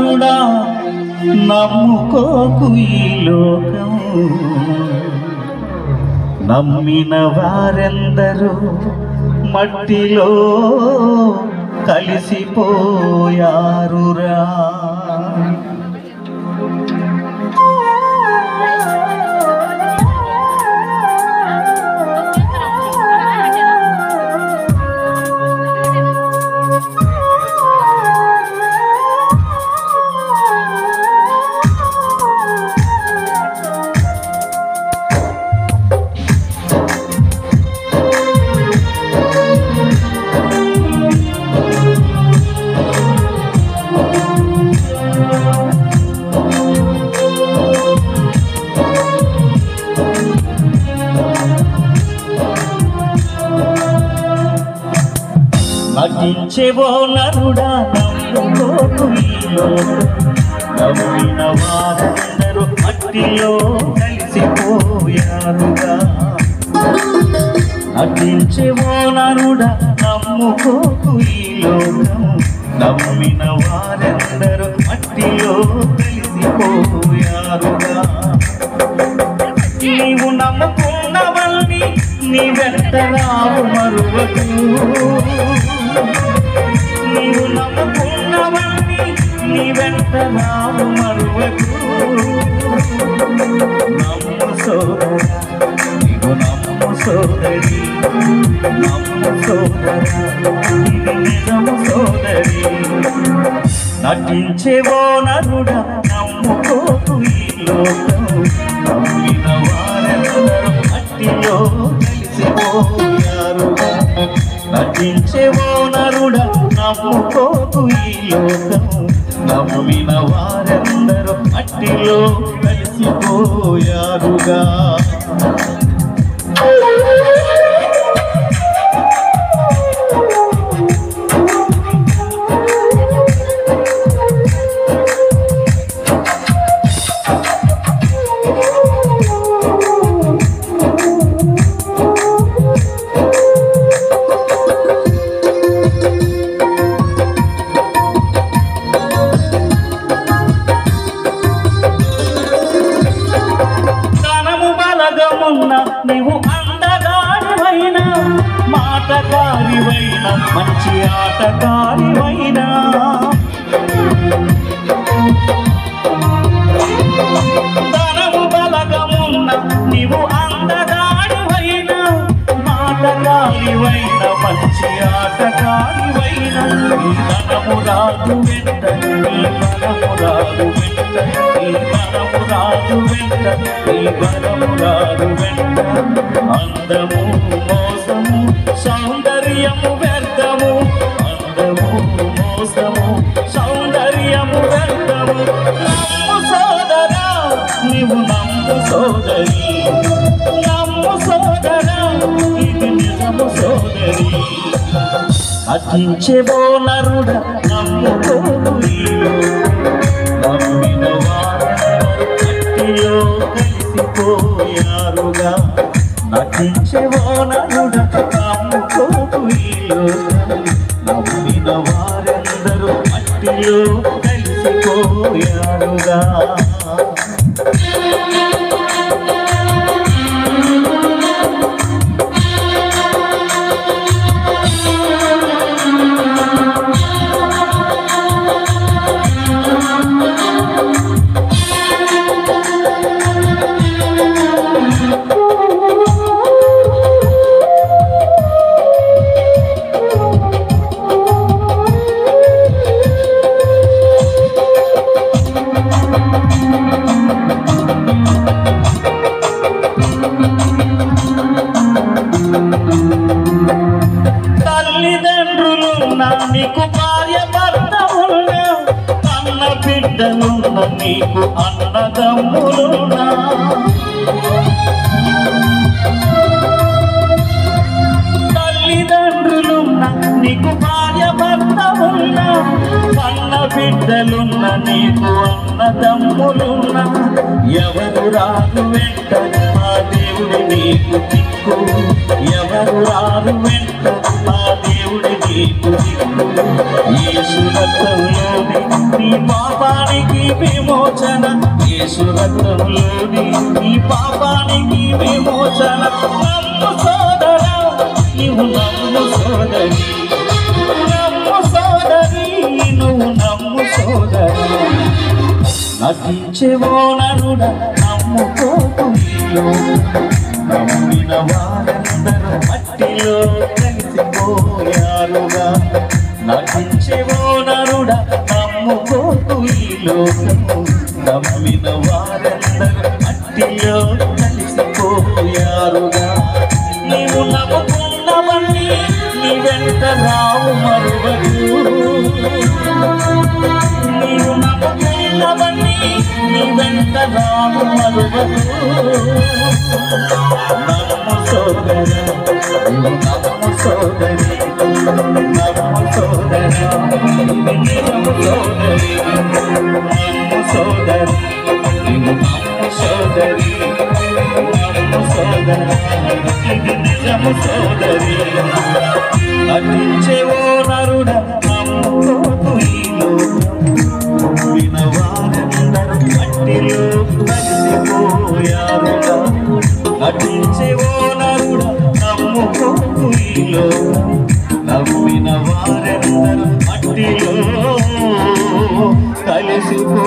నరుడా నమ్ముకోకు ఈ లోకం, నమ్మిన వారెందరూ మట్టిలో కలిసిపోయారురా. నటించేవో నరుడా నమ్ముకోకు ఈ లోకం, నమ్మిన వారందరూ మట్టిలో కలిసిపోయారుగా. నటించేవో నరుడా నమ్ముకోకు ఈ లోకం, నమ్మిన వారందరూ మట్టిలో కలిసిపోయారుగా. నీవు నమ్ముకున్నవల్ని నీ వెంట రావు మరువకు, నీవు నమ్ముకున్నవల్ని నీ వెంట రావు మరువకు. నమ్ము సోదరా, నీవు నమ్ము సోదరి, నమ్ము సోదరా, ఇది నిజము సోదరి. నటించేవో నరుడా నమ్ముకోకు ఈ లోకం, నమ్మిన వారెందరూ మట్టిలో కలిసిపోయారుగా. నటించేవో నరుడా నమ్ముకోకు ఈ లోకం, నమ్మిన వారెందరూ మట్టిలో కలిసిపోయారుగా. నీవు అందగాడివైనా, మాటగాడివైనా, మంచి ఆటగాడివైనా, ధనము బలగమున్న నీవు అందగాడివైనా, మాటగాడివైనా, మంచి ఆటగాడివైనా. ఈ ధనము రాదు వెంట, ఈ బలము రాదు వెంట, ఈ ధనము రాదు వెంట, ఈ బలము రాదు వెంట. అందము మోసము సౌందర్యము వ్యర్థము, అందము మోసము సౌందర్యము వ్యర్థము. నమ్ము సోదరా, నీవు నమ్ము సోదరి, నమ్ము సోదరా, ఇది నిజము సోదరి. నటించేవో నరుడా నమ్ముకోకు ఈ లోకం, నమ్మిన వారెందరూ మట్టిలో కలిసిపోయారుగా. నటించేవో నరుడా నమ్ముకోకు ఈ లోకం, నమ్మిన వారెందరూ మట్టిలో కలిసిపోయారుగా. తల్లిదండ్రులున్నా నీకు భార్య భర్త ఉన్నా, అన్న బిడ్డలున్న నీకు అన్నదమ్ములున్నా, తల్లిదండ్రులున్నా నీకు భార్య భర్త ఉన్నా, అన్న బిడ్డలున్న నీకు అన్నదమ్ములున్నా. ఎవరు రాదు వెంట ఆ దేవుడు నీకు దిక్కు, ఎవరు రాదు వెంట ఆ దేవుడు నీకు దిక్కు. యేసు రక్తంలోని నీ పాప పాపానికి విమోచన యేసు రక్తంలోని ఈ పాపానికి విమోచన నమ్ము సోదరా నీవు నమ్ము సోదరి నమ్ము సోదరి నువ్వు నమ్ము సోదరి నటించేవో నరుడ నమ్ముకోకు నమ్మిన వారందరూ మట్టిలో కలిసిపోయారుగా నటించేవో నరుడ నమ్ముకోకు ఈ లోకము నమ్మిన వారందరూ మట్టిలో కలిసిపోయారుగా నీవు నమ్ముకున్నవన్నీ నీ వెంట రావు మరువరు నీవు నమ్ముకున్నవన్నీ నీ వెంట రావు మరువరు నమ్ము సోదర నమ్ము సోదరి నమ్ము సోదర నమ్ము సోదరి నమ్ము సోదరి నమ్ము సోదరి నమ్ము సోదరి ఇది నిజము సోదరి నటించేవో నరుడ నమ్ముకోకు ఈ లోకం వారందరూ మట్టిలో కలిసిపోయారుగా నటించేవో నరుడ నమ్ముకోకు ఈ లోకం నమ్మిన వారందరూ మట్టిలో కలిసిపో